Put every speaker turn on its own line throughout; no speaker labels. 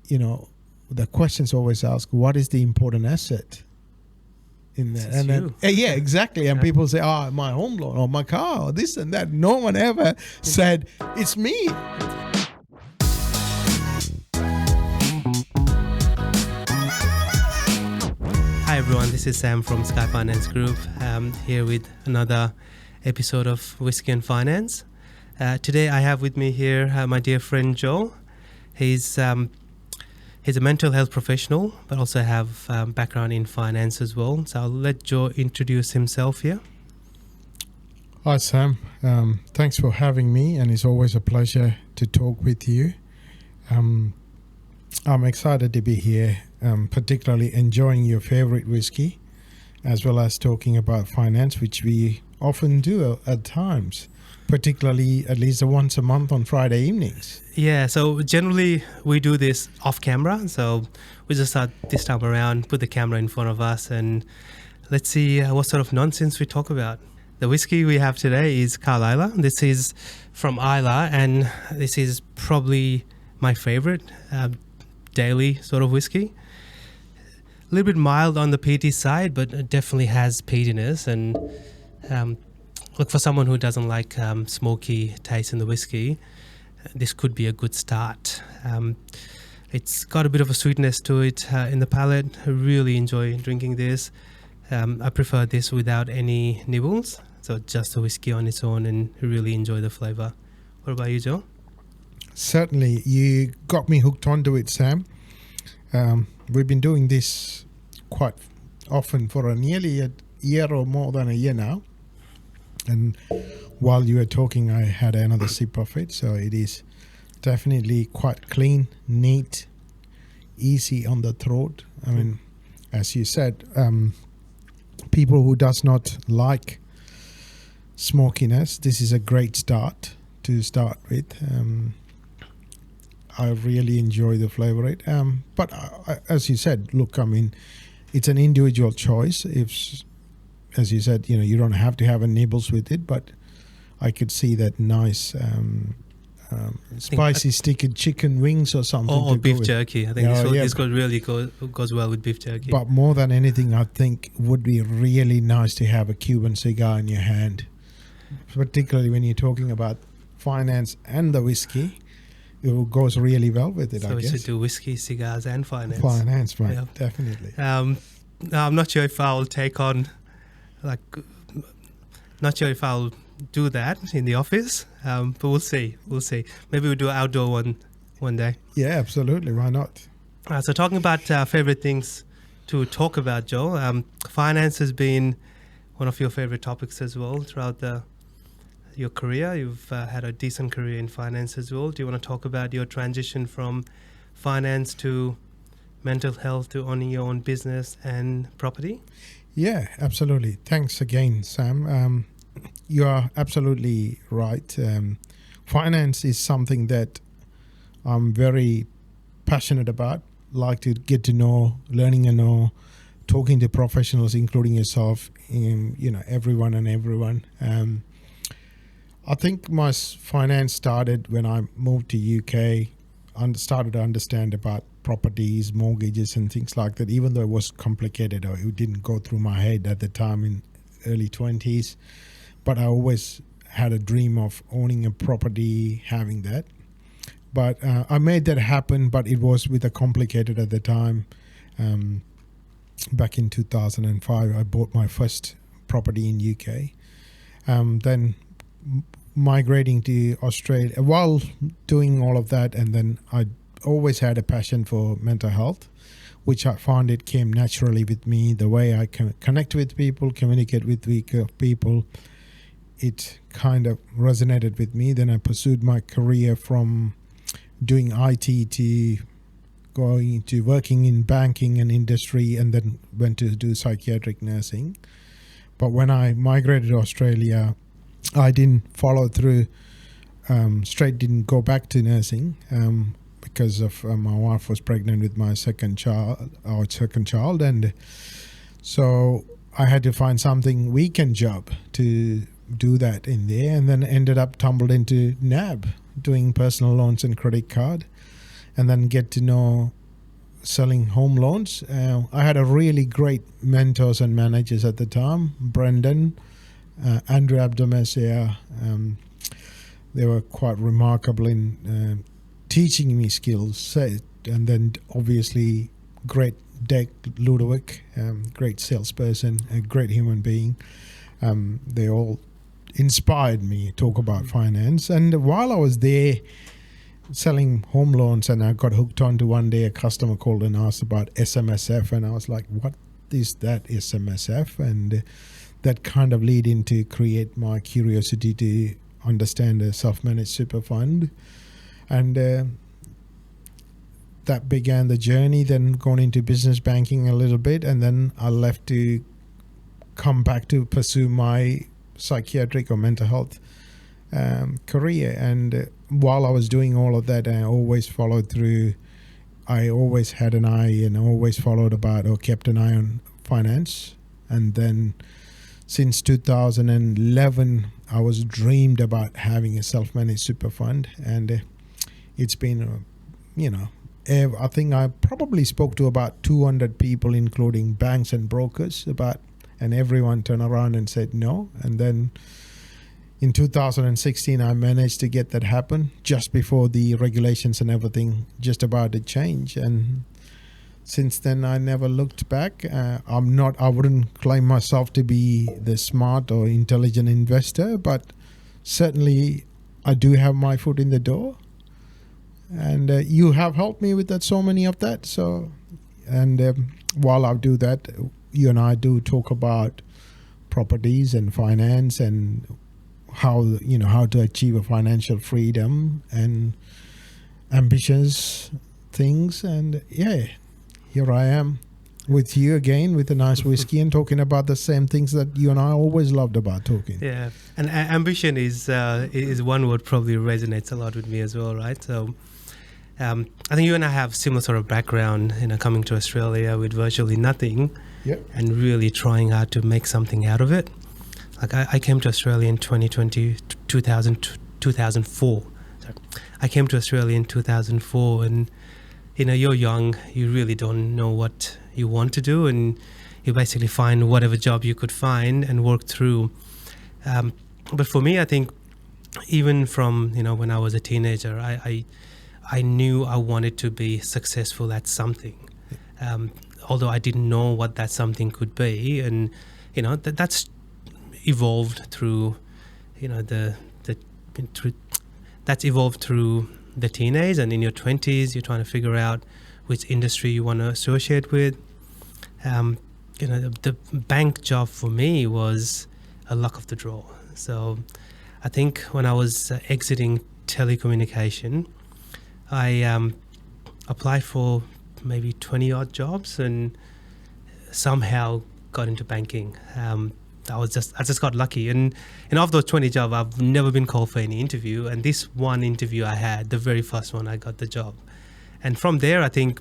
the questions always ask, what is the important asset in there?
It's
and then,
you.
yeah, exactly. And people say, my home loan or my car or this and that. No one ever said, it's me.
Hi everyone, this is Sam from Whisky Finance Group. Here with another episode of Whisky Finance. Today I have with me here my dear friend Joe. He's a mental health professional, but also have background in finance as well. So I'll let Joe introduce himself here.
Hi Sam, thanks for having me, and it's always a pleasure to talk with you. I'm excited to be here, particularly enjoying your favorite whiskey, as well as talking about finance, which we often do at times, particularly at least once a month on Friday evenings.
Yeah, so generally we do this off camera. So we just thought this time around, put the camera in front of us and let's see what sort of nonsense we talk about. The whiskey we have today is Carl Isla. This is from Isla, and this is probably my favorite daily sort of whiskey. A little bit mild on the peaty side, but it definitely has peatiness. And look, for someone who doesn't like smoky taste in the whiskey, this could be a good start. It's got a bit of a sweetness to it in the palate. I really enjoy drinking this. I prefer this without any nibbles, so just the whiskey on its own, and really enjoy the flavor. What about you, Joe?
Certainly, you got me hooked onto it, Sam. We've been doing this quite often for nearly a year or more than a year now. And while you were talking, I had another sip of it. So it is definitely quite clean, neat, easy on the throat. I mean, as you said, people who does not like smokiness, this is a great start to start with. I really enjoy the flavor it. But as you said, look, I mean, it's an individual choice. If, as you said, you don't have to have a nibbles with it, but I could see that nice spicy sticky chicken wings or something.
Or beef jerky. I think this really goes well with beef jerky.
But more than anything, I think would be really nice to have a Cuban cigar in your hand, particularly when you're talking about finance and the whiskey. It goes really well with it, I guess. So
we should do whiskey, cigars and finance.
Finance, right, definitely.
I'm not sure if I'll take on, not sure if I'll do that in the office, but we'll see. Maybe we'll do an outdoor one day.
Yeah, absolutely. Why not?
So talking about favorite things to talk about, Joe, finance has been one of your favorite topics as well throughout your career. You've had a decent career in finance as well. Do you want to talk about your transition from finance to mental health to owning your own business and property?
Yeah, absolutely. Thanks again, Sam. You are absolutely right. Finance is something that I'm very passionate about, like to get to know, learning and know, talking to professionals, including yourself, everyone. I think my finance started when I moved to UK. Started to understand about properties, mortgages and things like that, even though it was complicated or it didn't go through my head at the time in early 20s. But I always had a dream of owning a property, having that. But I made that happen, but it was with a complicated at the time. Back in 2005, I bought my first property in UK. Then migrating to Australia while doing all of that, and then I always had a passion for mental health, which I found it came naturally with me. The way I can connect with people, communicate with people, it kind of resonated with me. Then I pursued my career from doing IT to going to working in banking and industry, and then went to do psychiatric nursing. But when I migrated to Australia, I didn't follow through, didn't go back to nursing because of my wife was pregnant with my second child, and so I had to find something weekend job to do that in there, and then tumbled into NAB, doing personal loans and credit card. and then get to know selling home loans. I had a really great mentors and managers at the time, Brendan, Andrew Abdamesia. They were quite remarkable in teaching me skills. And then obviously great Dick Ludovic, great salesperson, a great human being. They all inspired me to talk about finance. And while I was there selling home loans, and I got hooked on to one day a customer called and asked about SMSF, and I was like, what is that SMSF? And that kind of lead into create my curiosity to understand a self-managed super fund. And that began the journey, then gone into business banking a little bit, and then I left to come back to pursue my psychiatric or mental health career. And while I was doing all of that, I always followed through. I always had an eye and always followed about or kept an eye on finance. And then since 2011, I was dreamed about having a self-managed super fund. And it's been, I think I probably spoke to about 200 people, including banks and brokers, and everyone turned around and said no. And then in 2016, I managed to get that happen just before the regulations and everything just about to change. And since then, I never looked back. I wouldn't claim myself to be the smart or intelligent investor, but certainly I do have my foot in the door. And you have helped me with that, so many of that. So, and while I do that, you and I do talk about properties and finance and how to achieve a financial freedom and ambitious things. And yeah, here I am with you again with a nice whiskey and talking about the same things that you and I always loved about talking.
Yeah, and ambition is one word probably resonates a lot with me as well, right? So I think you and I have similar sort of background, coming to Australia with virtually nothing.
Yep.
And really trying hard to make something out of it. Like I came to Australia in 2004. Sorry. I came to Australia in 2004, and you're young, you really don't know what you want to do, and you basically find whatever job you could find and work through. But for me, I think even from when I was a teenager, I knew I wanted to be successful at something. Although I didn't know what that something could be, and that's evolved through that's evolved through the teenage, and in your 20s you're trying to figure out which industry you want to associate with. The bank job for me was a luck of the draw. So I think when I was exiting telecommunication, I applied for maybe 20 odd jobs and somehow got into banking. I just got lucky, and of those 20 jobs, I've never been called for any interview, and this one interview I had, the very first one, I got the job. And from there, I think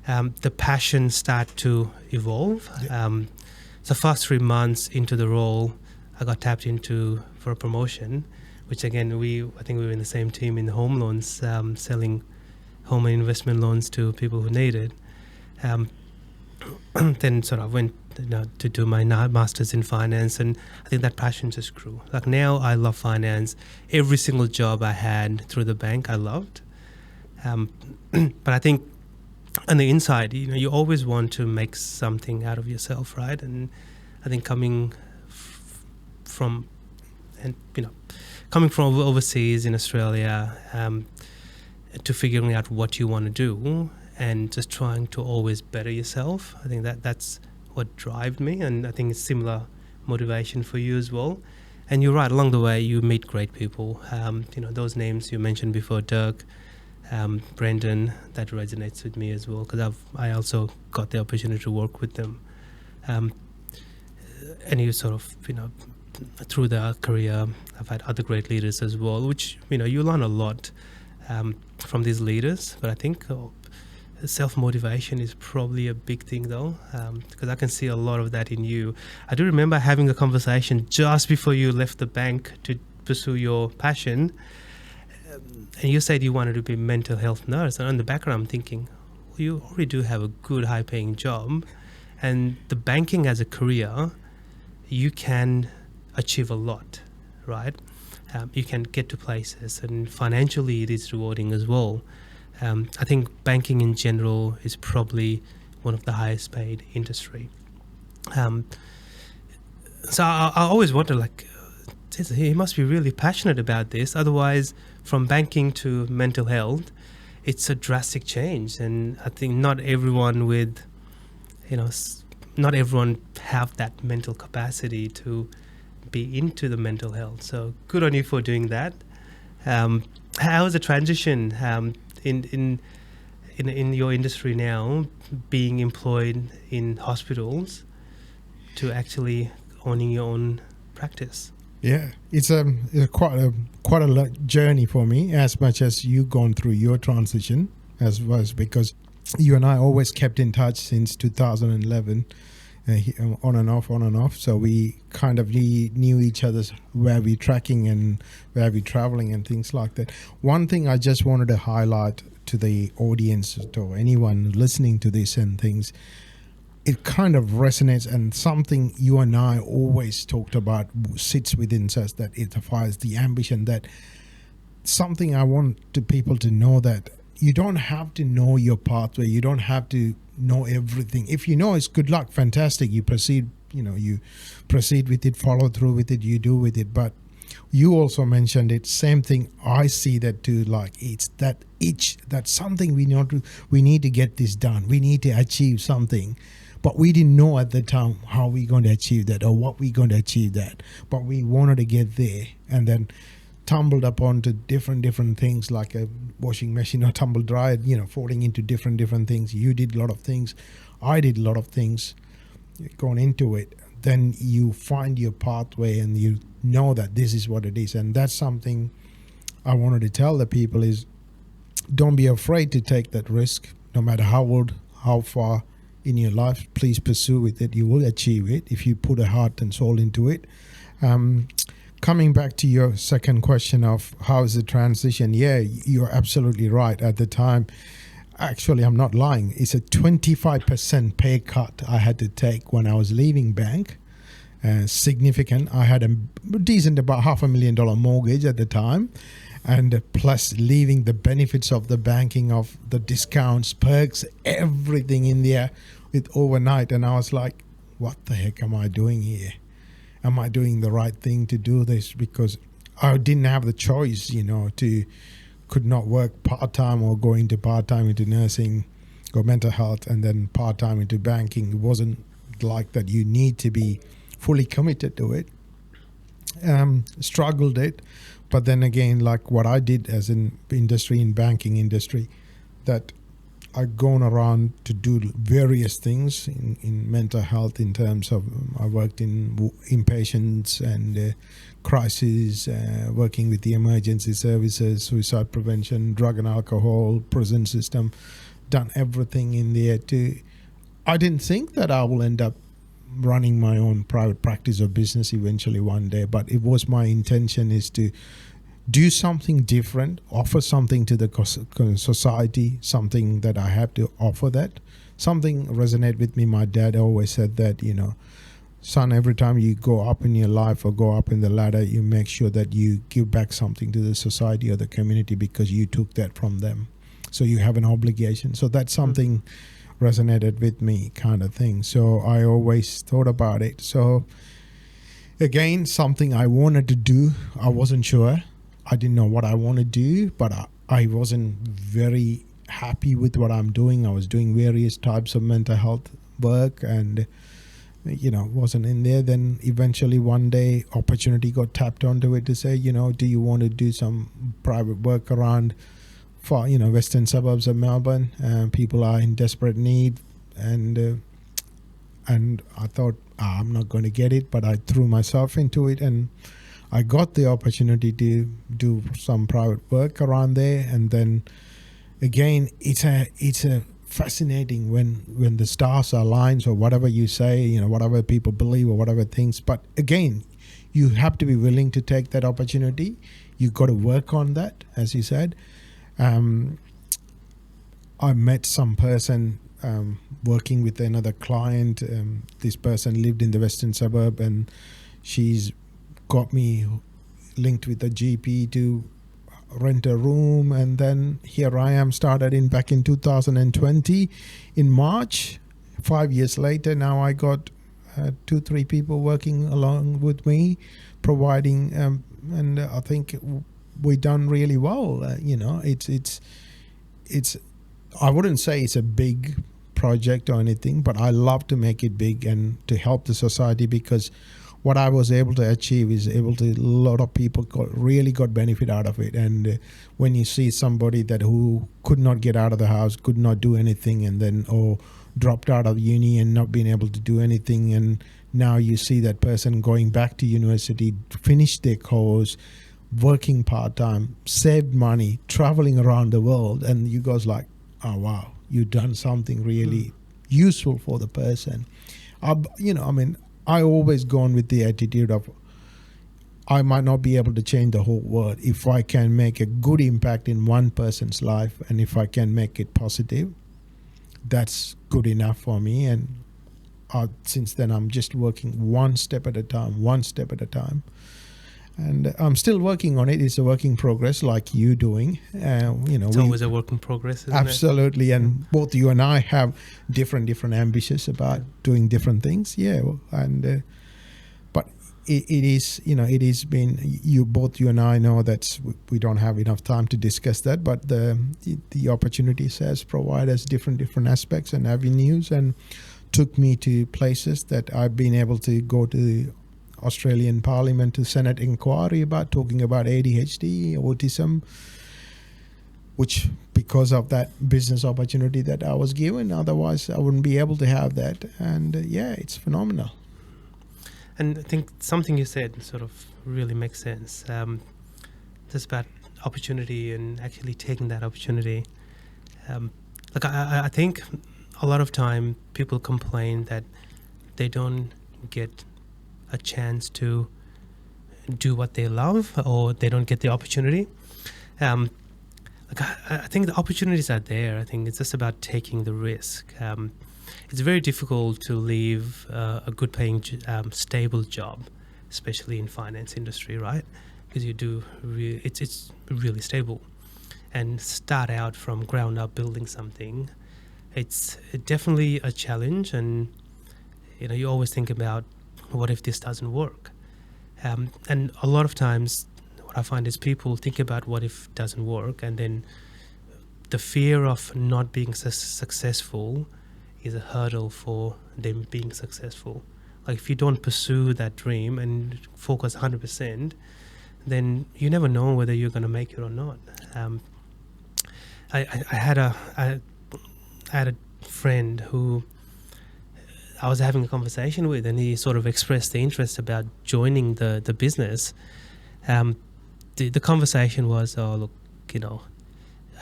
the passion started to evolve.
Yeah.
So first 3 months into the role, I got tapped into for a promotion, which again, I think we were in the same team in the home loans, selling home and investment loans to people who need it. Then sort of went to do my master's in finance, and I think that passion just grew. Like now I love finance. Every single job I had through the bank I loved. But I think on the inside, you always want to make something out of yourself, right? And I think coming from overseas in Australia, to figuring out what you want to do and just trying to always better yourself. I think that's what drives me, and I think it's similar motivation for you as well. And you're right, along the way you meet great people. Those names you mentioned before, Dirk, Brendan, that resonates with me as well, because I also got the opportunity to work with them. And you sort of, through the career, I've had other great leaders as well, which, you learn a lot from these leaders. But I think self-motivation is probably a big thing though, because I can see a lot of that in you. I do remember having a conversation just before you left the bank to pursue your passion, and you said you wanted to be a mental health nurse, and in the background I'm thinking, well, you already do have a good high paying job, and the banking as a career, you can achieve a lot, right? You can get to places, and financially it is rewarding as well. I think banking in general is probably one of the highest paid industry. So I always wonder, like, he must be really passionate about this. Otherwise, from banking to mental health, it's a drastic change. And I think not everyone not everyone have that mental capacity to be into the mental health. So good on you for doing that. How is the transition in your industry now, being employed in hospitals to actually owning your own practice?
Yeah, it's quite a journey for me, as much as you gone through your transition as was, because you and I always kept in touch since 2011, on and off. So we kind of knew each other's where we're tracking and where we're traveling and things like that. One thing I just wanted to highlight to the audience, to anyone listening to this and things, it kind of resonates, and something you and I always talked about sits within us, that it fires the ambition. That something I want people to know, that you don't have to know your pathway, you don't have to know everything. If you know it's good luck, fantastic, you proceed with it, follow through with it, you do with it. But you also mentioned it, same thing, I see that too, like it's that itch, that's something we need to get this done, we need to achieve something. But we didn't know at the time how we're going to achieve that or what we're going to achieve that. But we wanted to get there, and then tumbled upon to different things, like a washing machine or tumble dryer, falling into different things. You did a lot of things. I did a lot of things going into it. Then you find your pathway and you know that this is what it is. And that's something I wanted to tell the people is, don't be afraid to take that risk, no matter how old, how far in your life. Please pursue with it. You will achieve it if you put a heart and soul into it. Coming back to your second question of how is the transition, yeah, you're absolutely right. At the time, actually, I'm not lying, it's a 25% pay cut I had to take when I was leaving bank. Significant. I had a decent, about $500,000 mortgage at the time, and plus leaving the benefits of the banking, of the discounts, perks, everything in there with overnight. And I was like, what the heck am I doing here? Am I doing the right thing to do this? Because I didn't have the choice, could not work part-time or go into part-time into nursing or mental health and then part-time into banking. It wasn't like that. You need to be fully committed to it. Struggled it. But then again, like what I did as in banking industry, that I've gone around to do various things in mental health, in terms of I worked in inpatients and crisis, working with the emergency services, suicide prevention, drug and alcohol, prison system, done everything in there. I didn't think that I will end up running my own private practice or business eventually one day, but it was my intention is to do something different, offer something to the society, something that I have to offer. That something resonate with me. My dad always said that, son, every time you go up in your life or go up in the ladder, you make sure that you give back something to the society or the community, because you took that from them. So you have an obligation. So that's something resonated with me, kind of thing. So I always thought about it. So again, something I wanted to do. I wasn't sure. I didn't know what I want to do, but I wasn't very happy with what I'm doing. I was doing various types of mental health work and, wasn't in there. Then eventually one day opportunity got tapped onto it to say, do you want to do some private work around for, western suburbs of Melbourne? People are in desperate need. And I thought, I'm not going to get it, but I threw myself into it, and I got the opportunity to do some private work around there. And then again, it's a fascinating when the stars align, or whatever you say, whatever people believe or whatever things. But again, you have to be willing to take that opportunity. You got to work on that, as you said. I met some person working with another client. This person lived in the western suburb, and she's got me linked with a GP to rent a room. And then here I am, started back in 2020 in March. 5 years later, now I got 2-3 people working along with me, providing, and I think we done really well. It's I wouldn't say it's a big project or anything, but I love to make it big and to help the society, because what I was able to achieve is a lot of people really got benefit out of it. And when you see somebody who could not get out of the house, could not do anything, and then dropped out of uni and not being able to do anything, and now you see that person going back to university, finished their course, working part-time, saved money, traveling around the world, and you guys like, oh wow, you've done something really useful for the person. I always gone with the attitude of, I might not be able to change the whole world. If I can make a good impact in one person's life, and if I can make it positive, that's good enough for me. And since then, I'm just working one step at a time. And I'm still working on it. It's a work in progress, like you doing.
It's always a work in progress, isn't
absolutely.
it?
And both you and I have different ambitions about doing different things. Yeah, and but it is, it has been. You and I know that we don't have enough time to discuss that. But the opportunities has provided us different aspects and avenues, and took me to places that I've been able to go to. Australian Parliament to Senate inquiry about talking about ADHD, autism, which because of that business opportunity that I was given, otherwise I wouldn't be able to have that. And it's phenomenal.
And I think something you said sort of really makes sense. Just about opportunity and actually taking that opportunity. I think a lot of time people complain that they don't get a chance to do what they love, or they don't get the opportunity. I think the opportunities are there. I think it's just about taking the risk. It's very difficult to leave a good paying, stable job, especially in finance industry, right? Because it's really stable. And start out from ground up building something, it's definitely a challenge. And you always think about, what if this doesn't work? And a lot of times what I find is people think about what if it doesn't work, and then the fear of not being successful is a hurdle for them being successful. Like if you don't pursue that dream and focus 100%, then you never know whether you're going to make it or not. I had a friend who I was having a conversation with, and he sort of expressed the interest about joining the business. The conversation was, oh, look,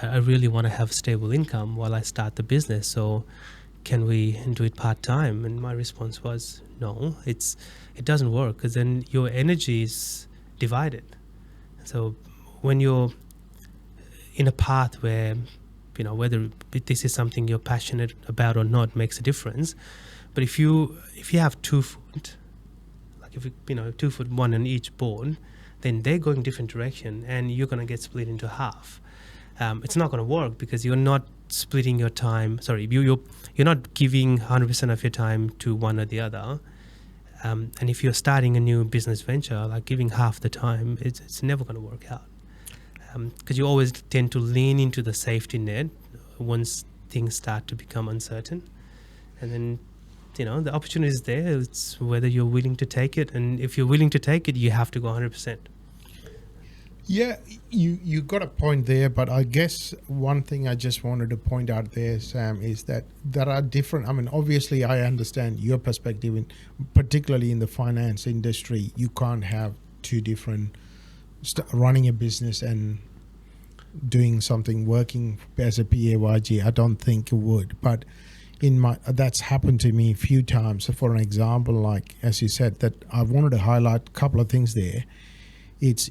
I really want to have stable income while I start the business. So can we do it part-time? And my response was, no, it doesn't work, because then your energy is divided. So when you're in a path where, whether this is something you're passionate about or not makes a difference. But if you have 2 foot, like if 2 foot one on each board, then they're going different direction, and you're going to get split into half. It's not going to work, because you're not splitting your time. Sorry, you're not giving 100% of your time to one or the other. And if you're starting a new business venture, like giving half the time, it's never going to work out. Because you always tend to lean into the safety net once things start to become uncertain, and then. The opportunity is there. It's whether you're willing to take it, and if you're willing to take it, you have to go 100%.
Yeah, you got a point there, but I guess one thing I just wanted to point out there, Sam, is that there are different. Obviously, I understand your perspective, particularly in the finance industry. You can't have two different running a business and doing something, working as a PAYG. I don't think it would, but that's happened to me a few times. So for an example, like as you said, that I wanted to highlight a couple of things there. It's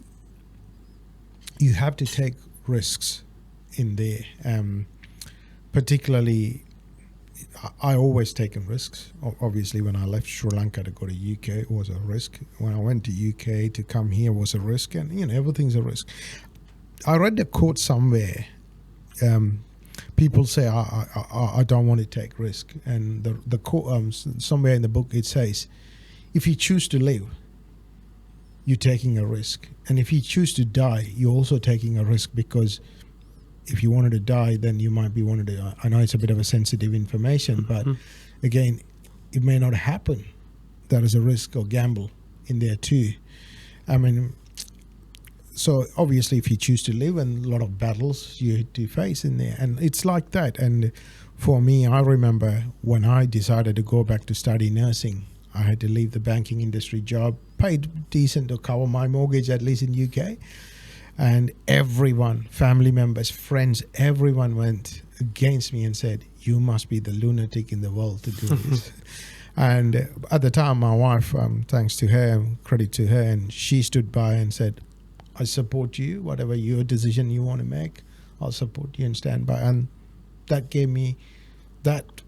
you have to take risks in there. Particularly, I always taken risks. Obviously, when I left Sri Lanka to go to UK, it was a risk. When I went to UK to come here was a risk, and everything's a risk. I read a quote somewhere. People say I don't want to take risk, and the quote somewhere in the book it says, if you choose to live, you're taking a risk, and if you choose to die, you're also taking a risk, because if you wanted to die, then you might be wanted to. I know it's a bit of a sensitive information, but again, it may not happen. There is a risk or gamble in there too. I mean, so obviously, if you choose to live, and a lot of battles you had to face in there, and it's like that. And for me, I remember when I decided to go back to study nursing, I had to leave the banking industry job, paid decent to cover my mortgage, at least in UK. And everyone, family members, friends, everyone went against me and said, you must be the lunatic in the world to do this. And at the time, my wife, thanks to her, credit to her, and she stood by and said, I support you, whatever your decision you want to make, I'll support you and stand by. And that gave me that,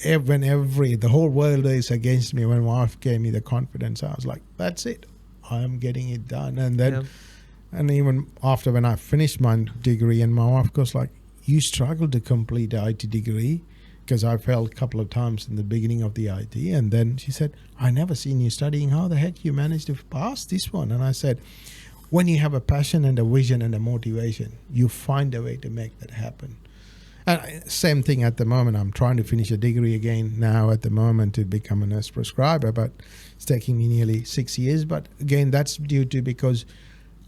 when the whole world is against me, when my wife gave me the confidence, I was like, that's it, I'm getting it done. And then, and even after when I finished my degree, and my wife goes like, you struggled to complete the IT degree, because I failed a couple of times in the beginning of the IT. And then she said, I never seen you studying. How the heck you managed to pass this one? And I said, when you have a passion and a vision and a motivation, you find a way to make that happen. And same thing at the moment. I'm trying to finish a degree again now at the moment to become a nurse prescriber, but it's taking me nearly 6 years. But again, that's due to because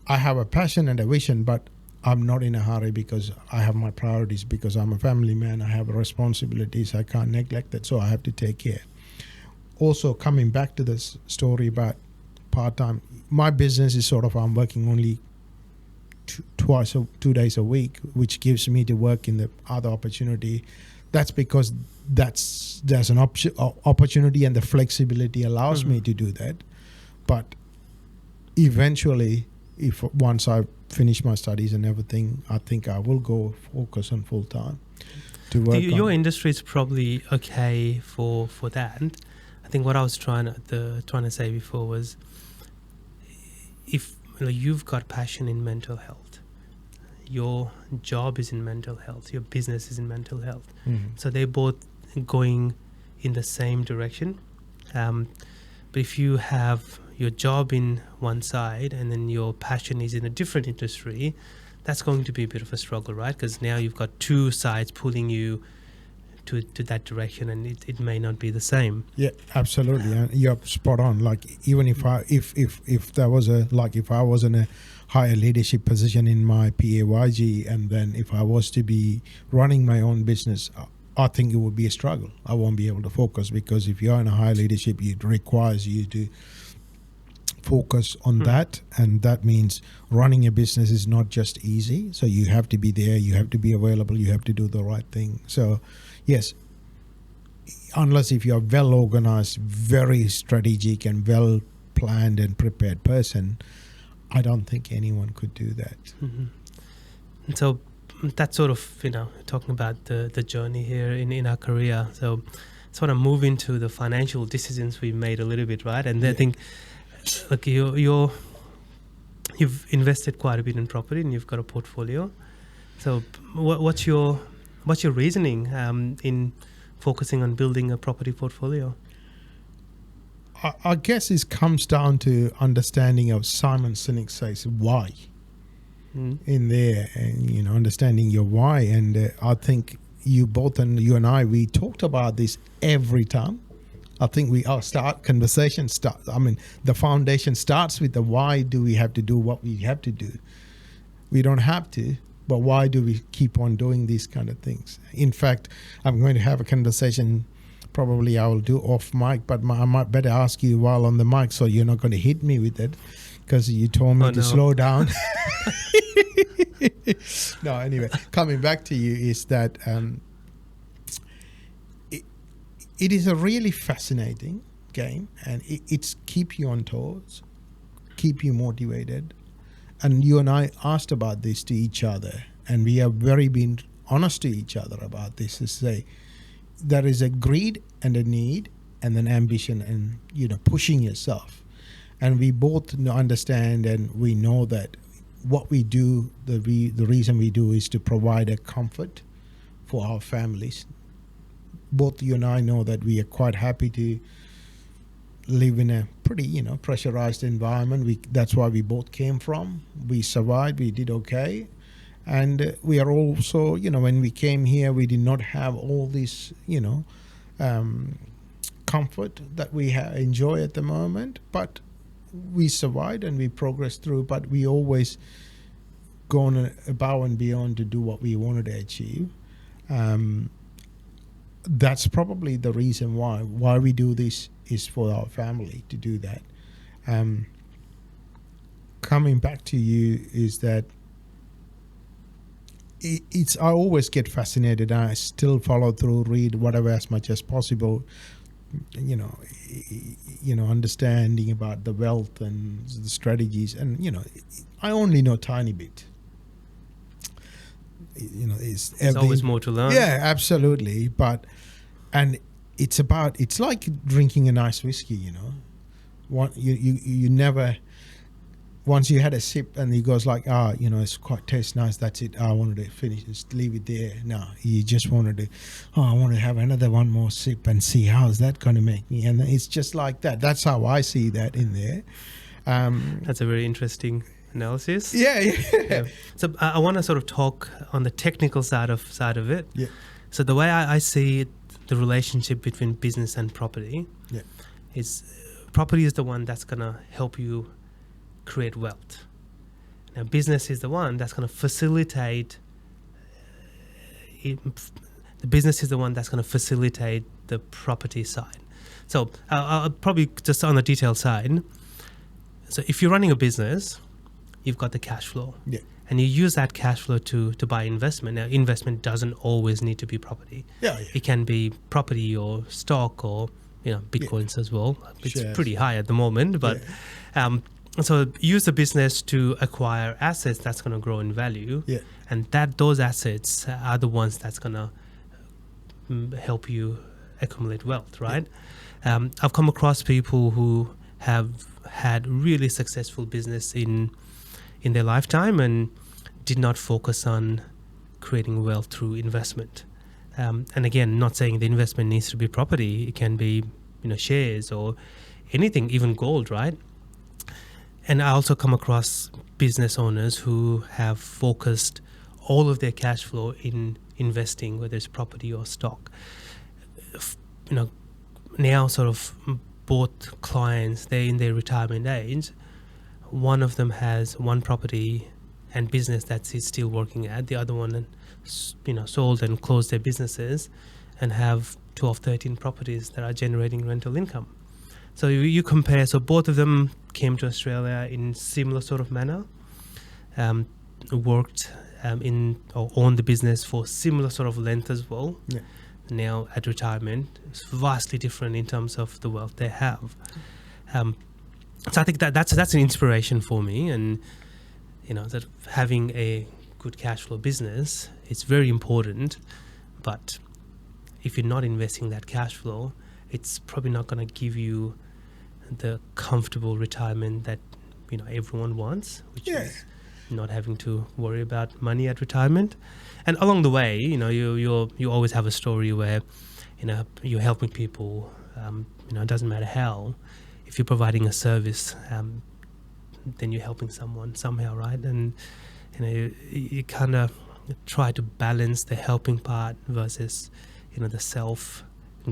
I have a passion and a vision, but I'm not in a hurry, because I have my priorities, because I'm a family man. I have responsibilities. I can't neglect that, so I have to take care. Also, coming back to this story about part-time, my business is sort of, I'm working only 2 days a week, which gives me to work in the other opportunity. That's because there's an opportunity, and the flexibility allows me to do that. But eventually, once I finish my studies and everything, I think I will go focus on full time to work.
Your industry is probably okay for that. I think what I was trying to say before was, if you've got passion in mental health, your job is in mental health, your business is in mental health, so they're both going in the same direction. But if you have your job in one side and then your passion is in a different industry, that's going to be a bit of a struggle, right? Because now you've got two sides pulling you to that direction, and it may not be the same.
Yeah, absolutely. And you're spot on. Like, even if I was in a higher leadership position in my PAYG, and then if I was to be running my own business, I think it would be a struggle. I won't be able to focus, because if you're in a higher leadership, it requires you to focus on that, and that means running a business is not just easy. So you have to be there, you have to be available, you have to do the right thing. So yes, unless if you're well organized, very strategic and well planned and prepared person, I don't think anyone could do that.
And so that's sort of, talking about the journey here in our career. So sort of move into the financial decisions we made a little bit, right? And I think, look, you've invested quite a bit in property, and you've got a portfolio. So what's your reasoning in focusing on building a property portfolio?
I guess it comes down to understanding of Simon Sinek says why in there, and understanding your why. And I think you and I, we talked about this every time. I think the foundation starts with the why do we have to do what we have to do. We don't have to, but why do we keep on doing these kind of things? In fact, I'm going to have a conversation, probably I will do off mic, but I might better ask you while on the mic, so you're not going to hit me with it, because you told me to slow down. No, anyway, coming back to you is that it is a really fascinating game, and it's keep you on toes, keep you motivated. And you and I asked about this to each other, and we have very been honest to each other about this, to say there is a greed and a need and an ambition and, pushing yourself. And we both understand, and we know that what we do, the reason we do is to provide a comfort for our families. Both you and I know that we are quite happy to live in a pretty, pressurized environment. That's why we both came from. We survived, we did okay. And we are also, when we came here, we did not have all this, comfort that we enjoy at the moment. But we survived and we progressed through. But we always gone above and beyond to do what we wanted to achieve. That's probably the reason why we do this, is for our family to do that. Coming back to you is that I always get fascinated. I still follow through, read whatever as much as possible, understanding about the wealth and the strategies. And, I only know a tiny bit.
There's always more to learn.
Yeah, absolutely. And it's like drinking a nice whiskey, you never, once you had a sip and it goes like, it's quite tastes nice, that's it, I wanted to finish, just leave it there. No, you just wanted to, I want to have another one more sip and see how's that going to make me. And it's just like that. That's how I see that in there.
That's a very interesting analysis.
Yeah.
So I want to sort of talk on the technical side of it.
Yeah.
So the way I see it, the relationship between business and property, is property is the one that's going to help you create wealth. Now, business is the one that's going to facilitate. The business is the one that's going to facilitate the property side. So I'll probably just on the detail side. So if you're running a business, you've got the cash flow.
Yeah.
And you use that cash flow to buy investment. Now, investment doesn't always need to be property.
Yeah.
It can be property or stock or, Bitcoins as well. It's
Shares.
pretty high at the moment. But so use the business to acquire assets that's going to grow in value.
Yeah.
And those assets are the ones that's going to help you accumulate wealth, right? Yeah. I've come across people who have had really successful business in their lifetime and did not focus on creating wealth through investment. And again, not saying the investment needs to be property. It can be, shares or anything, even gold, right? And I also come across business owners who have focused all of their cash flow in investing, whether it's property or stock. Now sort of both clients, they're in their retirement age. One of them has one property and business that he's still working at. The other one, sold and closed their businesses and have 12, 13 properties that are generating rental income. So you compare, so both of them came to Australia in similar sort of manner, worked or owned the business for similar sort of length as well.
Yeah.
Now at retirement, it's vastly different in terms of the wealth they have. So I think that's an inspiration for me, and that having a good cash flow business is very important. But if you're not investing that cash flow, it's probably not going to give you the comfortable retirement that everyone wants, which is not having to worry about money at retirement. And along the way, you always have a story where you're helping people. It doesn't matter how. If you're providing a service, then you're helping someone somehow, right? And you kind of try to balance the helping part versus the self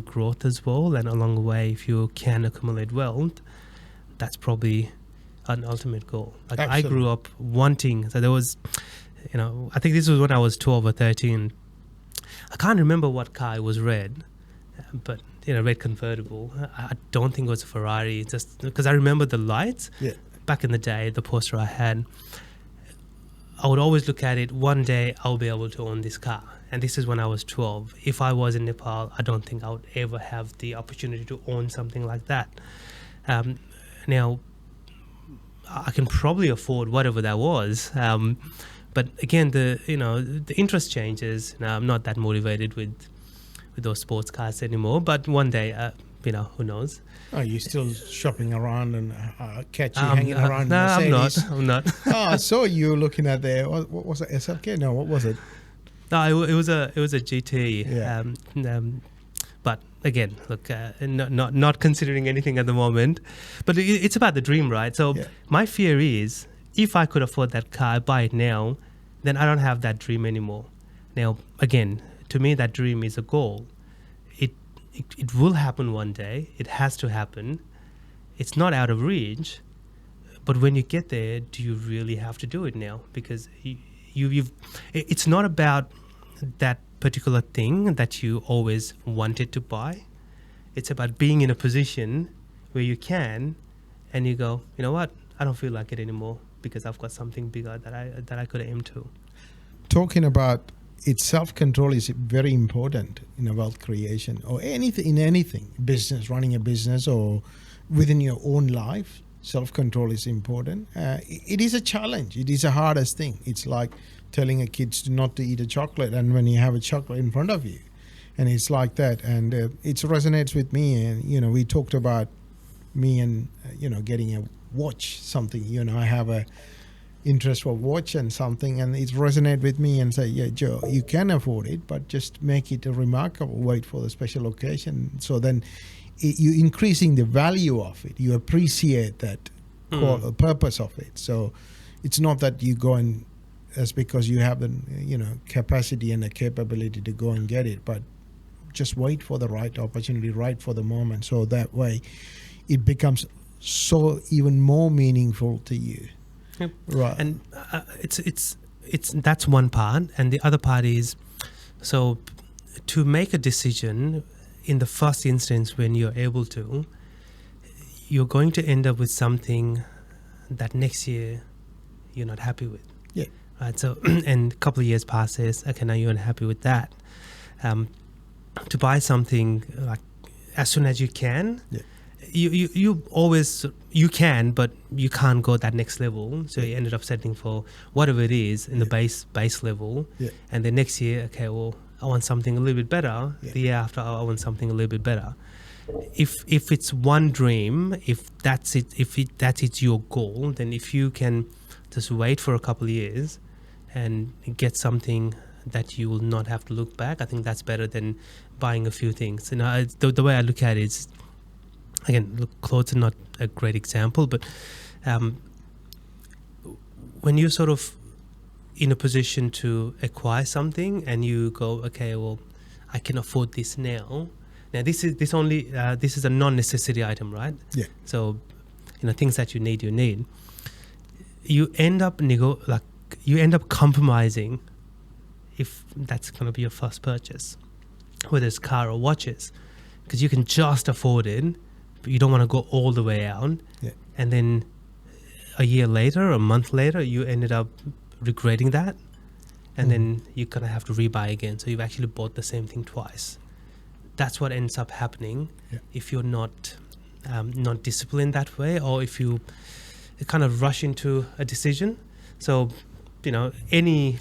growth as well. And along the way, if you can accumulate wealth, that's probably an ultimate goal. Like
Absolutely.
I grew up wanting. So there was, I think this was when I was 12 or 13. I can't remember what car it was, red, but red convertible. I don't think it was a Ferrari, just because I remember the lights.
Yeah.
Back in the day, the Porsche I had, I would always look at it, one day I'll be able to own this car. And this is when I was 12. If I was in Nepal, I don't think I would ever have the opportunity to own something like that. Now, I can probably afford whatever that was. But again, the interest changes. I'm not that motivated with those sports cars anymore. But one day, who knows?
Are you still shopping around and catch you hanging around?
No,
Mercedes?
I'm not.
I saw you looking at what was it? SLK? No, what was it?
No, it was a GT.
Yeah.
But again, look, not considering anything at the moment. But it's about the dream, right? So my fear is, if I could afford that car, I buy it now, then I don't have that dream anymore. Now, again, to me, that dream is a goal. It will happen one day. It has to happen. It's not out of reach. But when you get there, do you really have to do it now? Because it's not about that particular thing that you always wanted to buy. It's about being in a position where you can, and you go, you know what? I don't feel like it anymore because I've got something bigger that I could aim to.
Talking about self-control is very important in a wealth creation or anything, business, running a business or within your own life. Self-control is important. It is a challenge. It is the hardest thing. It's like telling a kid not to eat a chocolate, and when you have a chocolate in front of you, and it's like that. And it resonates with me. And we talked about me and getting a watch, something. I have a interest for watch and something, and it resonated with me and say, yeah, Joe, you can afford it, but just make it a remarkable. Wait for the special occasion. So then you're increasing the value of it. You appreciate that purpose of it. So it's not that you go and that's because you have the capacity and the capability to go and get it, but just wait for the right opportunity, right for the moment. So that way it becomes so even more meaningful to you.
Yep.
Right.
And it's that's one part, and the other part is, so to make a decision in the first instance when you're able to, you're going to end up with something that next year you're not happy with.
Yeah.
Right. So and a couple of years passes. Okay, now you're unhappy with that. To buy something like as soon as you can.
Yeah.
You always can, but you can't go that next level. So you ended up settling for whatever it is in the base level.
Yeah.
And then next year, okay, well, I want something a little bit better.
Yeah.
The year after, I want something a little bit better. If it's one dream, if that's it's your goal, then if you can just wait for a couple of years and get something that you will not have to look back, I think that's better than buying a few things. The way I look at it is, again, look, clothes are not a great example, but when you're sort of in a position to acquire something and you go, okay, well, I can afford this now. Now this is a non-necessity item, right?
Yeah.
So, things that you need. You end up compromising if that's going to be your first purchase, whether it's car or watches, because you can just afford it. You don't want to go all the way out.
Yeah.
And then a year later, a month later, you ended up regretting that. And then you're going to have to rebuy again. So you've actually bought the same thing twice. That's what ends up happening if you're not disciplined that way, or if you kind of rush into a decision. So, any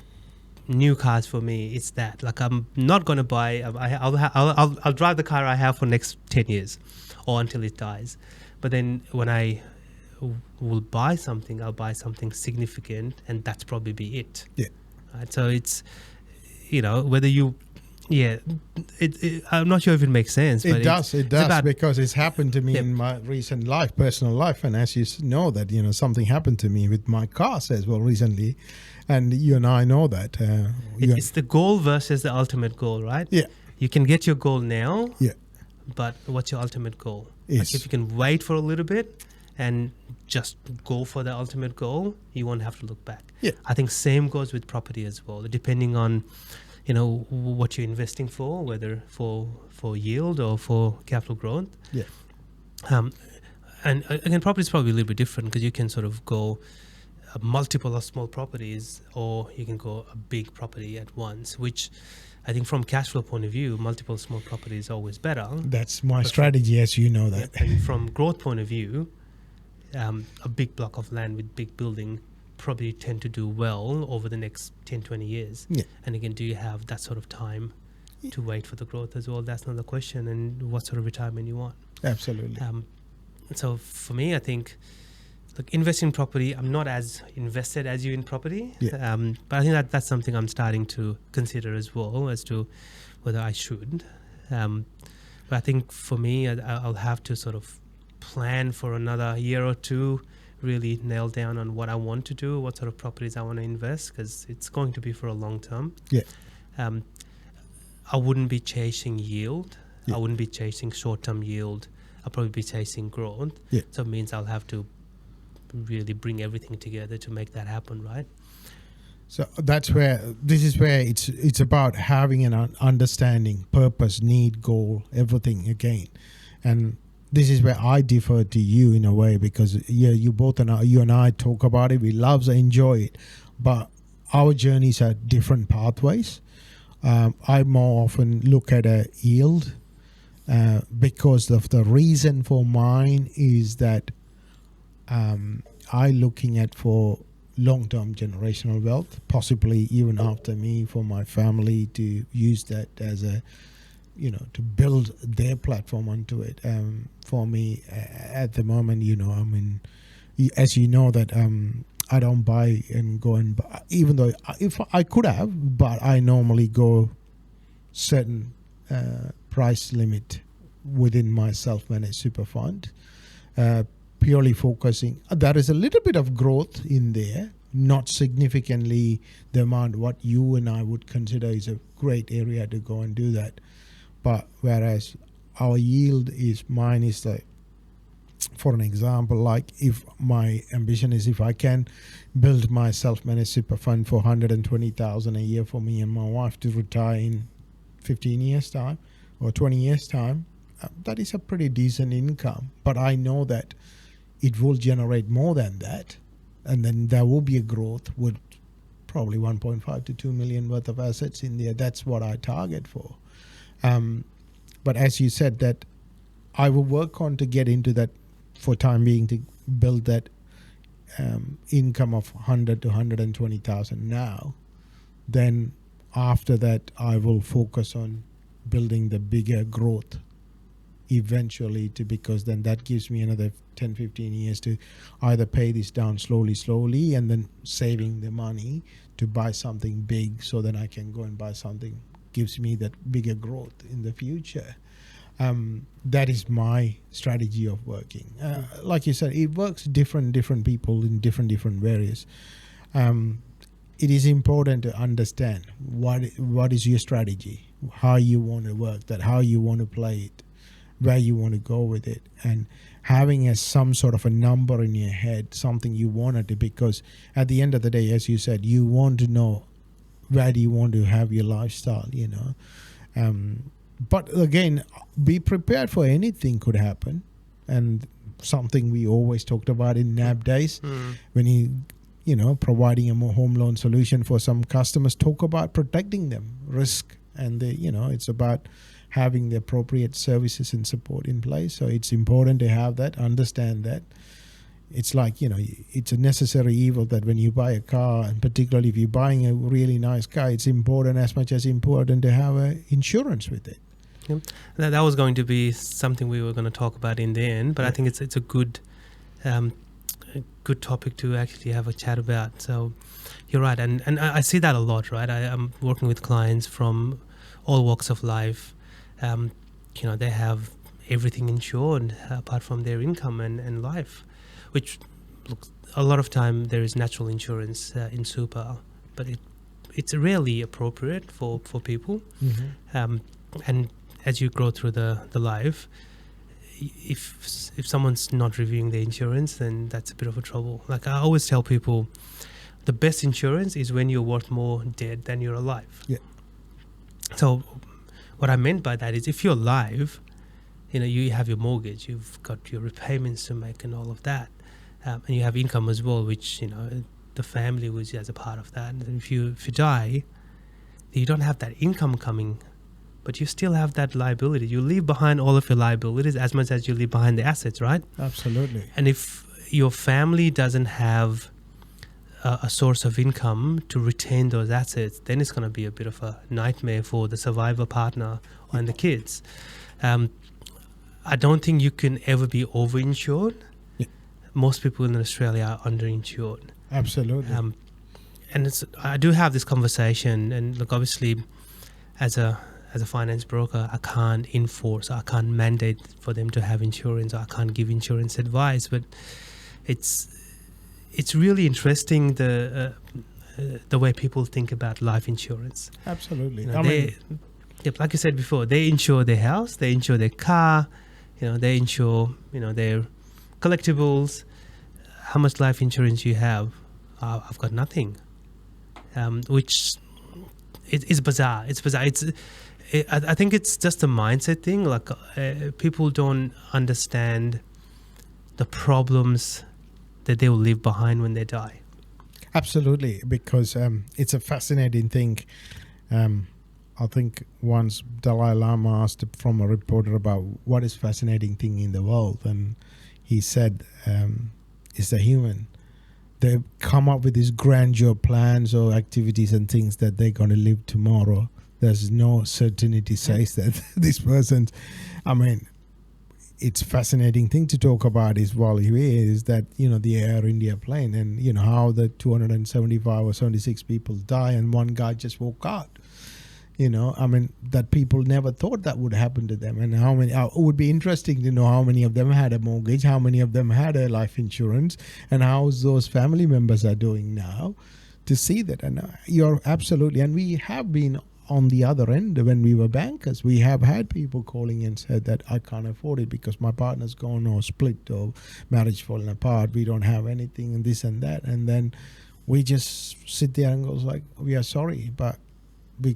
new cars for me, it's that. Like, I'm not going to buy, I'll drive the car I have for next 10 years. Or until it dies. But then when I will buy something, I'll buy something significant, and that's probably be it.
Yeah.
Right? So it's, whether you, I'm not sure if it makes sense. But
it does because it's happened to me in my recent life, personal life. And as you know that, something happened to me with my cars as well recently. And you and I know that.
It's the goal versus the ultimate goal, right?
Yeah.
You can get your goal now.
Yeah.
But what's your ultimate goal?
Yes.
Like if you can wait for a little bit and just go for the ultimate goal, you won't have to look back.
Yeah.
I think same goes with property as well, depending on, what you're investing for, whether for yield or for capital growth.
Yeah.
And again, property is probably a little bit different because you can sort of go a multiple of small properties, or you can go a big property at once, which I think from cash flow point of view, multiple small properties is always better.
That's my
But
strategy, as you know that.
And from growth point of view, a big block of land with big building probably tend to do well over the next 10, 20 years.
Yeah.
And again, do you have that sort of time to wait for the growth as well? That's another question. And what sort of retirement you want.
Absolutely.
So for me, I think, look, invest in property. I'm not as invested as you in property,
Yeah.
but I think that's something I'm starting to consider as well as to whether I should. But I think for me, I'll have to sort of plan for another year or two, really nail down on what I want to do, what sort of properties I want to invest, because it's going to be for a long term.
Yeah.
I wouldn't be chasing yield.
Yeah.
I wouldn't be chasing short-term yield. I'll probably be chasing growth.
Yeah.
So it means I'll have to really bring everything together to make that happen, right?
So this is where it's about having an understanding, purpose, need, goal, everything again. And this is where I differ to you in a way, because you and I talk about it. We love and enjoy it, but our journeys are different pathways. I more often look at a yield because of the reason for mine is that I looking at for long-term generational wealth, possibly even after me, for my family to use that as a to build their platform onto it. For me, at the moment, as you know that I don't buy and go and buy, even though if I could have, but I normally go certain price limit within my self-managed super fund, purely focusing. There is a little bit of growth in there, not significantly the amount what you and I would consider is a great area to go and do that. But whereas our yield mine is like, for an example, like if my ambition is if I can build my self-managed super fund for 120,000 a year for me and my wife to retire in 15 years time or 20 years time, that is a pretty decent income. But I know that it will generate more than that, and then there will be a growth with probably 1.5 to 2 million worth of assets in there. That's what I target for. But as you said, that I will work on to get into that for time being, to build that income of 100 to 120,000 now. Then after that, I will focus on building the bigger growth eventually, because then that gives me another 10, 15 years to either pay this down slowly and then saving the money to buy something big, so then I can go and buy something gives me that bigger growth in the future. That is my strategy of working. Like you said, it works different people in different areas. It is important to understand what is your strategy, how you want to work that, how you want to play it, where you want to go with it, and having some sort of a number in your head, something you want to do, because at the end of the day, as you said, you want to know where do you want to have your lifestyle, but again, be prepared for anything could happen. And something we always talked about in NAB days, when providing a more home loan solution for some customers, talk about protecting them, risk, and it's about having the appropriate services and support in place. So it's important to have that, understand that. It's like, it's a necessary evil that when you buy a car, and particularly if you're buying a really nice car, it's important, as much as important, to have insurance with it.
Yeah. That was going to be something we were going to talk about in the end, but I think it's a good topic to actually have a chat about. So you're right, and I see that a lot, right? I'm working with clients from all walks of life. They have everything insured apart from their income and life, which, look, a lot of time there is natural insurance in super, but it's rarely appropriate for people. Mm-hmm. And as you grow through the life, if someone's not reviewing the insurance, then that's a bit of a trouble. Like I always tell people, the best insurance is when you're worth more dead than you're alive.
Yeah.
So what I meant by that is, if you're alive, you have your mortgage, you've got your repayments to make and all of that, and you have income as well, which the family which as a part of that. And if you die, you don't have that income coming, but you still have that liability. You leave behind all of your liabilities as much as you leave behind the assets, right?
Absolutely.
And if your family doesn't have a source of income to retain those assets, then it's going to be a bit of a nightmare for the survivor partner and the kids. I don't think you can ever be overinsured.
Yeah.
Most people in Australia are underinsured.
Absolutely.
And I do have this conversation, and look, obviously, as a finance broker, I can't enforce, I can't mandate for them to have insurance, I can't give insurance advice, but it's really interesting the way people think about life insurance.
Absolutely.
You know, like you said before, they insure their house, they insure their car, they insure their collectibles. How much life insurance you have? I've got nothing, which is bizarre. It's bizarre. I think it's just a mindset thing. Like people don't understand the problems that they will leave behind when they die.
Absolutely, because it's a fascinating thing. I think once Dalai Lama asked from a reporter about what is fascinating thing in the world, and he said, it's the human. They come up with these grandeur plans or activities and things that they're going to live tomorrow. There's no certainty says that this person, it's a fascinating thing to talk about is while you're here is that, the Air India plane and, how the 275 or 76 people die and one guy just walk out. That people never thought that would happen to them. And how many, it would be interesting to know how many of them had a mortgage, how many of them had a life insurance, and how those family members are doing now to see that. And you're absolutely, and we have been on the other end when we were bankers. We have had people calling and said that I can't afford it because my partner's gone or split or marriage falling apart. We don't have anything and this and that. And then we just sit there and goes like, we are sorry, but we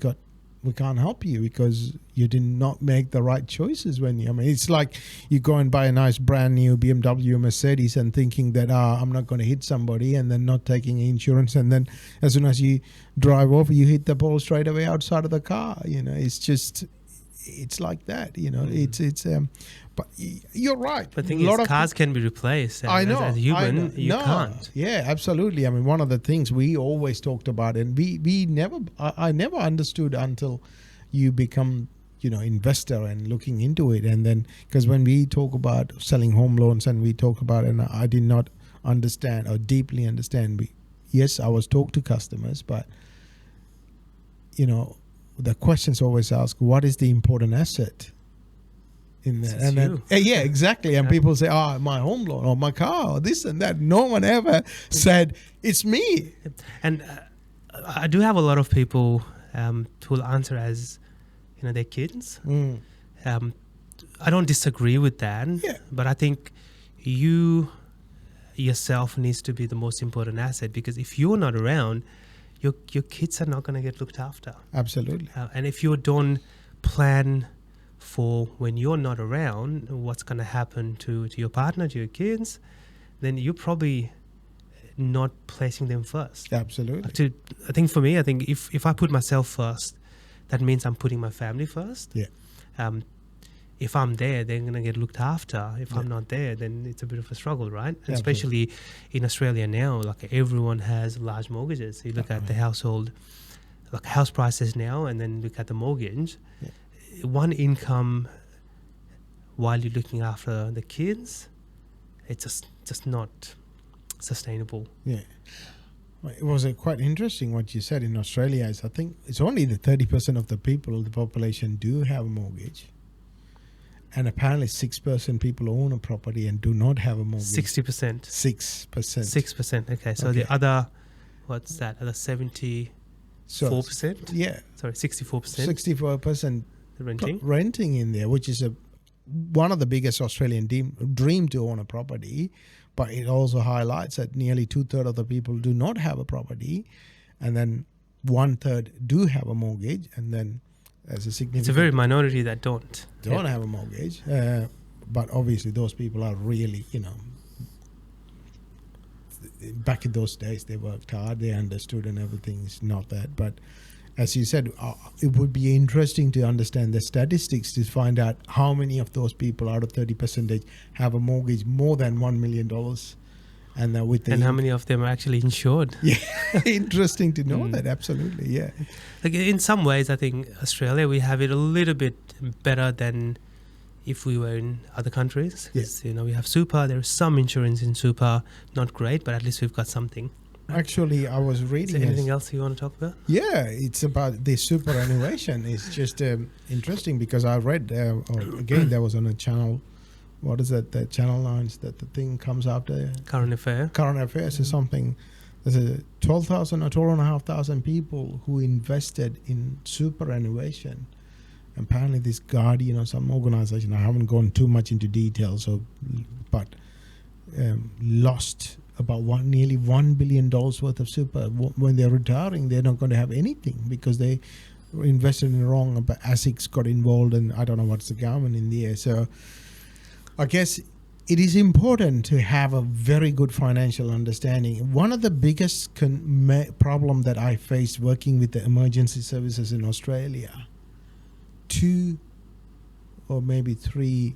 can't help you because you did not make the right choices when you, it's like you go and buy a nice brand new BMW or Mercedes and thinking that, I'm not going to hit somebody, and then not taking insurance. And then as soon as you drive off, you hit the pole straight away outside of the car. It's like that, but you're right.
But the thing is, cars can be replaced.
I know.
As a human, you can't.
Yeah, absolutely. One of the things we always talked about, and I never understood until you become, investor and looking into it. And then, because when we talk about selling home loans and we talk about, and I did not understand or deeply understand. Yes, I was talk to customers, but, the questions always ask, what is the important asset in there? And then, yeah, exactly. And people say, my home loan or my car or this and that. No one ever said, it's me.
And I do have a lot of people who will answer as, their kids. I don't disagree with that.
Yeah.
But I think you yourself needs to be the most important asset, because if you're not around, your kids are not going to get looked after.
Absolutely.
And if you don't plan for when you're not around, what's going to happen to your partner, to your kids, then you're probably not placing them first.
Absolutely.
I think for me, if I put myself first, that means I'm putting my family first.
Yeah.
If I'm there, they're going to get looked after. If I'm not there, then it's a bit of a struggle, right? And especially in Australia now, like everyone has large mortgages. You look at the household, like house prices now, and then look at the mortgage. Yeah. One income while you're looking after the kids, it's just not sustainable.
Yeah. It was quite interesting what you said in Australia. Is I think it's only the 30% of the population do have a mortgage. And apparently 6% people own a property and do not have a mortgage.
60%.
6%.
6%. Okay. So the other, what's that? Other 74%?
Yeah.
Sorry, 64%.
64%
renting
in there, which is one of the biggest Australian dream to own a property. But it also highlights that nearly 2/3 of the people do not have a property. And then 1/3 do have a mortgage. And then as a significant...
It's a very minority that don't
have a mortgage. But obviously those people are really, back in those days, they worked hard, they understood, and everything is not that. But as you said, it would be interesting to understand the statistics to find out how many of those people out of 30% have a mortgage more than $1 million. And
how many of them are actually insured?
Yeah, interesting to know that. Absolutely, yeah.
Like in some ways, I think Australia, we have it a little bit better than if we were in other countries.
Yes.
You know, we have super. There is some insurance in super, not great, but at least we've got something.
Actually, I was reading.
Is there anything else you want to talk about?
Yeah, it's about the superannuation. It's just interesting because I read again there was on a channel. What is that? The channel lines that the thing comes after
Current
affairs or something. There's a 12,000 or 12,500 people who invested in superannuation. Apparently, this Guardian or some organization, I haven't gone too much into details, but lost about nearly $1 billion worth of super. When they're retiring, they're not going to have anything because they invested in the wrong. But ASICs got involved, and I don't know what's the government in the air. So I guess it is important to have a very good financial understanding. One of the biggest problem that I faced working with the emergency services in Australia, 2 or maybe 3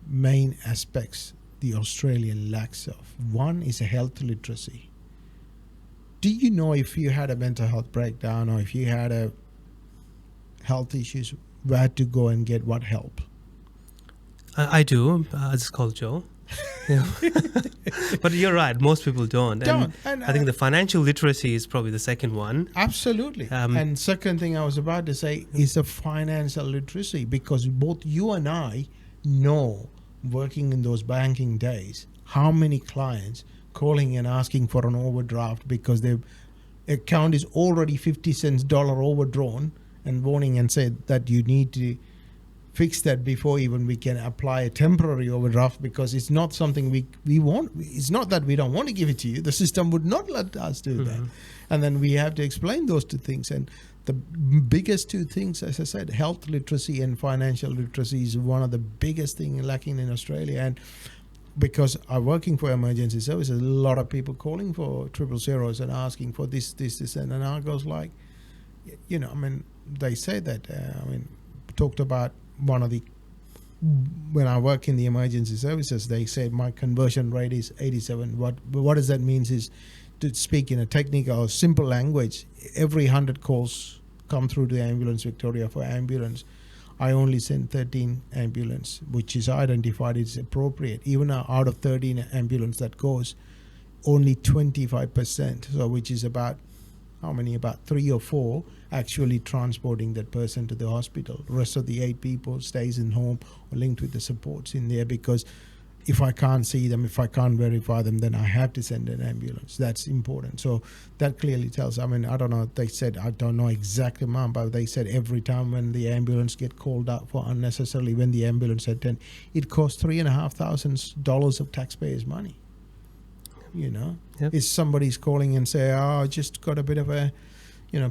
main aspects the Australian lacks of. One is a health literacy. Do you know if you had a mental health breakdown or if you had a health issues, where to go and get what help?
I do. It's called Joe. Yeah. But you're right. Most people don't. And I think the financial literacy is probably the second one.
Absolutely. And second thing I was about to say is the financial literacy, because both you and I know, working in those banking days, how many clients calling and asking for an overdraft because their account is already 50 cents dollar overdrawn, and warning and said that you need to fix that before even we can apply a temporary overdraft, because it's not something we want. It's not that we don't want to give it to you. The system would not let us do that. And then we have to explain those 2 things. And the biggest 2 things, as I said, health literacy and financial literacy is one of the biggest things lacking in Australia. And because I'm working for emergency services, a lot of people calling for 000s and asking for this, and I goes like, you know, I mean, they say that, talked about one of the, when I work in the emergency services, they said my conversion rate is 87. What does that mean is, to speak in a technical or simple language, every 100 calls come through to the ambulance Victoria for ambulance, I only send 13 ambulance, which is identified as appropriate. Even out of 13 ambulance that goes, only 25%, so which is about how many? About 3 or 4 actually transporting that person to the hospital. The rest of the 8 people stays in home or linked with the supports in there, because if I can't see them, if I can't verify them, then I have to send an ambulance. That's important. So that clearly tells, I mean, I don't know, they said, I don't know exact amount, but they said every time when the ambulance get called out for unnecessarily, when the ambulance attend, it costs $3,500 of taxpayers' money. You know, if somebody's calling and say, oh, I just got a bit of a,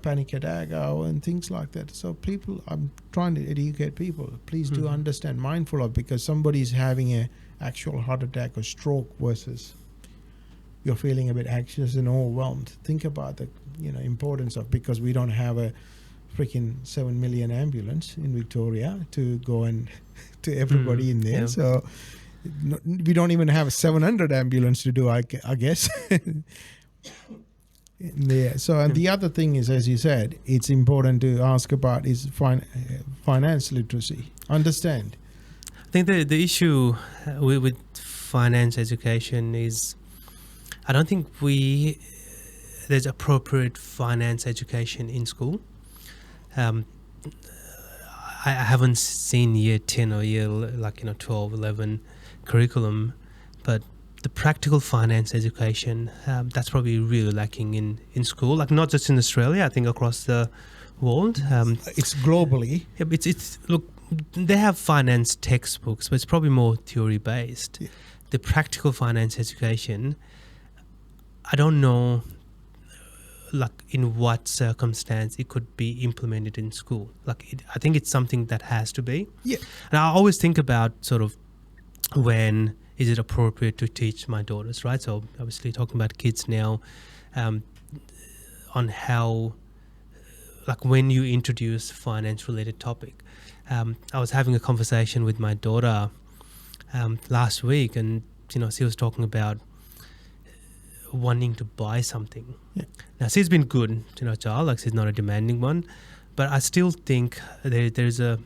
panic attack, and things like that. So people, I'm trying to educate people. Please do understand, mindful of, because somebody's having a actual heart attack or stroke versus you're feeling a bit anxious and overwhelmed. Think about the, importance of, because we don't have a freaking 7 million ambulance in Victoria to go and to everybody in there. So we don't even have a 700 ambulance to do, I guess. Yeah. So, and the other thing is, as you said, it's important to ask about is finance literacy. Understand.
I think the issue with finance education is, I don't think there's appropriate finance education in school. I haven't seen year 10 or year 12, 11 curriculum, but the practical finance education, that's probably really lacking in school, like not just in Australia, I think across the world.
It's globally.
Yeah, it's look, they have finance textbooks, but it's probably more theory based. Yeah. The practical finance education, I don't know in what circumstance it could be implemented in school. I think it's something that has to be.
Yeah.
And I always think about sort of when is it appropriate to teach my daughters, right? So obviously talking about kids now, on how, like when you introduce finance related topic. I was having a conversation with my daughter last week, and she was talking about wanting to buy something.
Yeah.
Now she's been good, child, like she's not a demanding one, but I still think there's a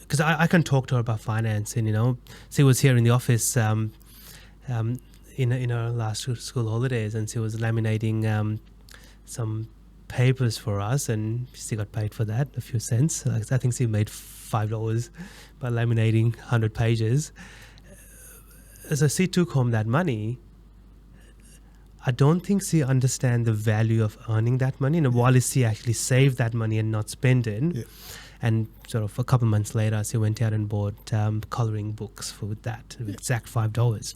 because I can talk to her about finance, and she was here in the office in her last school holidays, and she was laminating some papers for us, and she got paid for that, a few cents. Like, I think she made $5 by laminating 100 pages. So she took home that money. I don't think she understands the value of earning that money. While she actually saved that money and not spend it.
Yeah.
And sort of a couple of months later, she went out and bought coloring books for that, exact $5.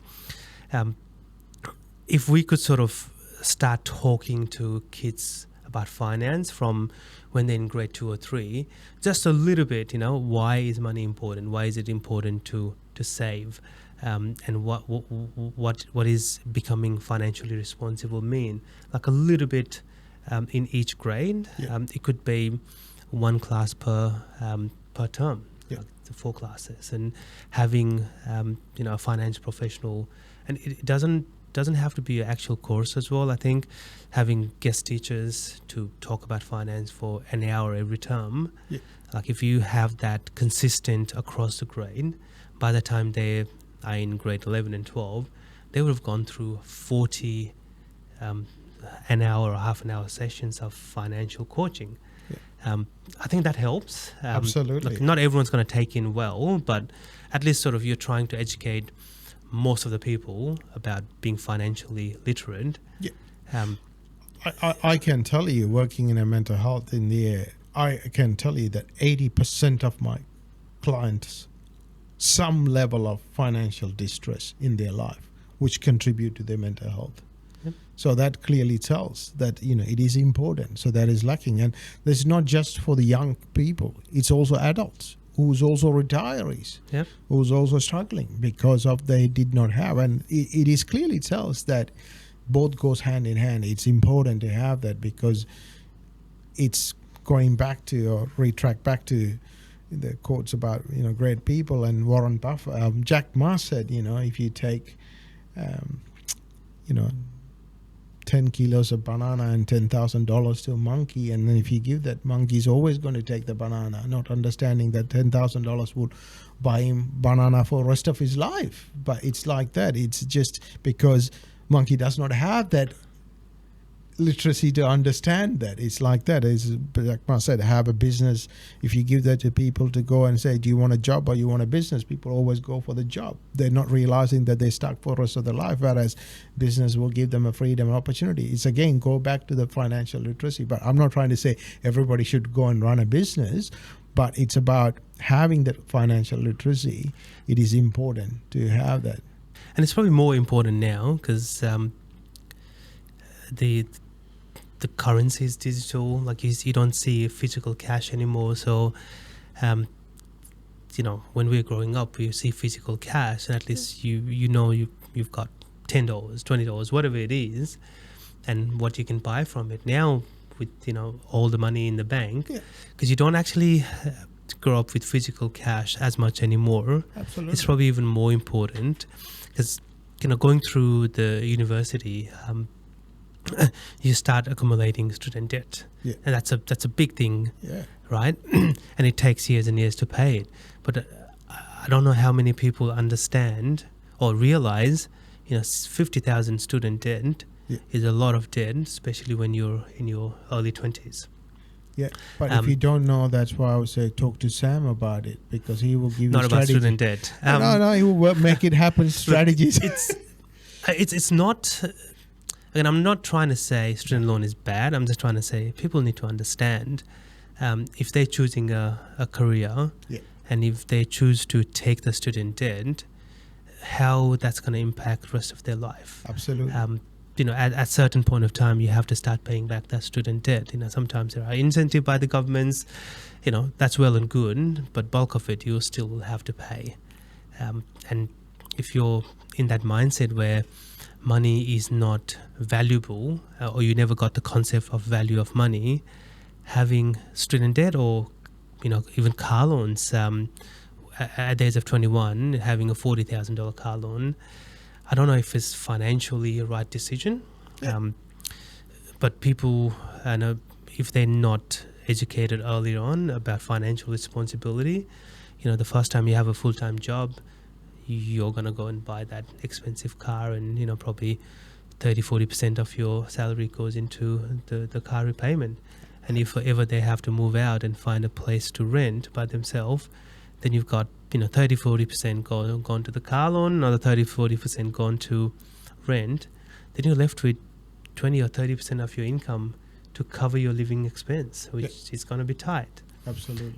If we could sort of start talking to kids about finance from when they're in grade 2 or 3, just a little bit, why is money important? Why is it important to save? And what is becoming financially responsible mean? Like a little bit in each grade.
Yeah.
It could be one class per term,
Yeah.
like the 4 classes, and having a finance professional, and it doesn't have to be an actual course as well. I think having guest teachers to talk about finance for an hour every term,
Yeah.
like if you have that consistent across the grade, by the time they are in grade 11 and 12, they would have gone through 40 an hour or half an hour sessions of financial coaching.
Yeah.
I think that helps.
Absolutely.
Like not everyone's going to take in well, but at least sort of you're trying to educate most of the people about being financially literate.
Yeah.
Um,
I can tell you, working in a mental health in the air, I can tell you that 80% of my clients, some level of financial distress in their life, which contribute to their mental health.
Yep.
So that clearly tells that it is important. So that is lacking, and this is not just for the young people; it's also adults who's also retirees,
Yep.
who's also struggling because of they did not have, and it is clearly tells that both goes hand in hand. It's important to have that because it's going back to or retract back to the quotes about great people and Warren Buffett. Jack Ma said, if you take 10 kilos of banana and $10,000 to a monkey, and then if you give that monkey, is always going to take the banana, not understanding that $10,000 would buy him banana for the rest of his life. But it's like that. It's just because monkey does not have that literacy to understand that. It's like that. As like I said, have a business. If you give that to people to go and say, do you want a job or you want a business? People always go for the job. They're not realizing that they're stuck for the rest of their life, whereas business will give them a freedom and opportunity. It's again, go back to the financial literacy. But I'm not trying to say everybody should go and run a business, but it's about having that financial literacy. It is important to have that.
And it's probably more important now because the currency is digital. Like you don't see physical cash anymore. So, when we're growing up, you see physical cash, and at least you've got $10, $20, whatever it is, and what you can buy from it. Now with all the money in the bank, because you don't actually grow up with physical cash as much anymore.
Absolutely.
It's probably even more important because going through the university, you start accumulating student debt, and that's a big thing, right? And it takes years and years to pay it. But I don't know how many people understand or realize, 50,000 student debt is a lot of debt, especially when you're in your early 20s.
Yeah, but if you don't know, that's why I would say talk to Sam about it, because he will give you
not
strategy.
about student debt.
No, he will make it happen. Strategies.
It's not. Again, I'm not trying to say student loan is bad. I'm just trying to say people need to understand if they're choosing a career, and if they choose to take the student debt, how that's going to impact the rest of their life.
Absolutely.
At a certain point of time, you have to start paying back that student debt. Sometimes there are incentives by the governments. That's well and good, but bulk of it you still will have to pay. And if you're in that mindset where money is not valuable, or you never got the concept of value of money, having student debt or even car loans, at the age of 21, having a $40,000 car loan, I don't know if it's financially a right decision. But people, if they're not educated earlier on about financial responsibility, the first time you have a full-time job, you're going to go and buy that expensive car, and probably 30-40% of your salary goes into the car repayment. And if ever they have to move out and find a place to rent by themselves, then you've got 30-40% gone to the car loan, another 30-40% gone to rent. Then you're left with 20 or 30% of your income to cover your living expense, which is going to be tight.
Absolutely.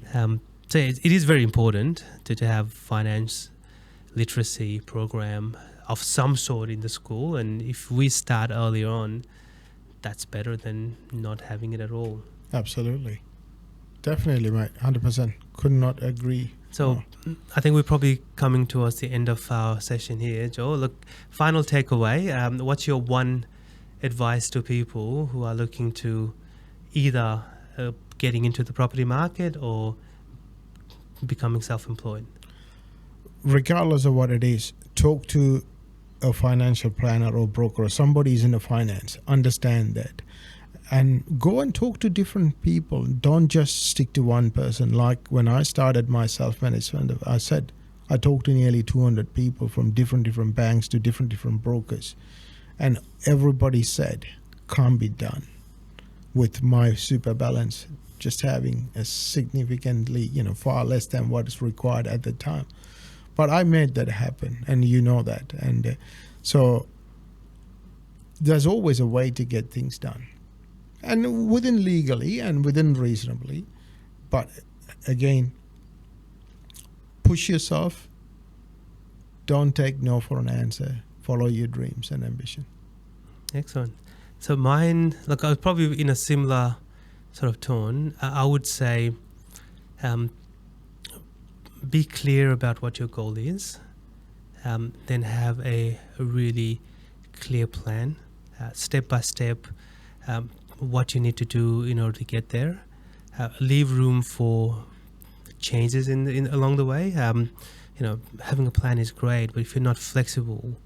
So it is very important to have finance literacy program of some sort in the school, and if we start earlier on, that's better than not having it at all.
Absolutely. Definitely, mate. 100%. Could not agree.
So I think we're probably coming towards the end of our session here, Joe. Look, final takeaway. What's your one advice to people who are looking to either getting into the property market or becoming self-employed?
Regardless of what it is, talk to a financial planner or broker or somebody who's in the finance. Understand that. And go and talk to different people. Don't just stick to one person. Like when I started my self-management, I said I talked to nearly 200 people from different banks to different brokers. And everybody said, can't be done with my super balance just having a significantly, far less than what is required at the time. But I made that happen, and you know that. And so there's always a way to get things done. And within legally and within reasonably. But again, push yourself. Don't take no for an answer. Follow your dreams and ambition.
Excellent. So mine, look, I was probably in a similar sort of tone. I would say be clear about what your goal is. Then have a really clear plan, step by step, what you need to do in order to get there. Leave room for changes in along the way. Having a plan is great, but if you're not flexible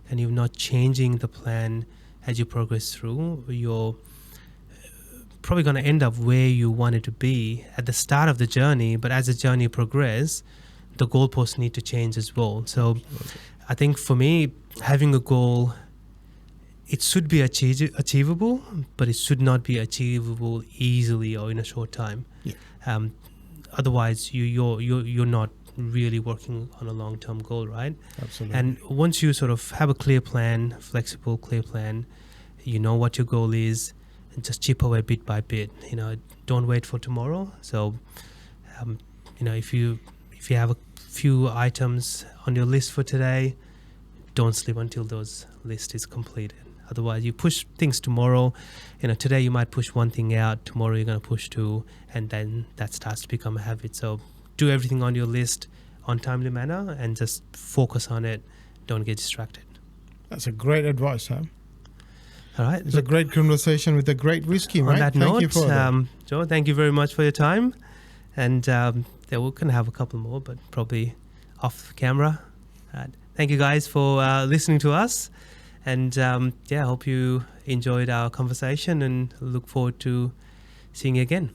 and you're not changing the plan as you progress through, you're probably going to end up where you wanted to be at the start of the journey. But as the journey progresses, the goalposts need to change as well. So I think for me, having a goal, it should be achievable, but it should not be achievable easily or in a short time. Yeah. Otherwise, you're not really working on a long-term goal, right?
Absolutely.
And once you sort of have a clear plan, flexible, clear plan, you know what your goal is, and just chip away bit by bit. Don't wait for tomorrow. So, if you have a few items on your list for today, don't sleep until those list is completed. Otherwise, you push things tomorrow. Today you might push one thing out, tomorrow you're going to push two, and then that starts to become a habit. So do everything on your list on timely manner and just focus on it. Don't get distracted.
That's a great advice, Sam.
All right.
It's a great conversation with a great whiskey, mate.
On that
Thank
note,
you for that.
Joe, thank you very much for your time. And we're going to have a couple more, but probably off camera. Thank you guys for listening to us. And I hope you enjoyed our conversation and look forward to seeing you again.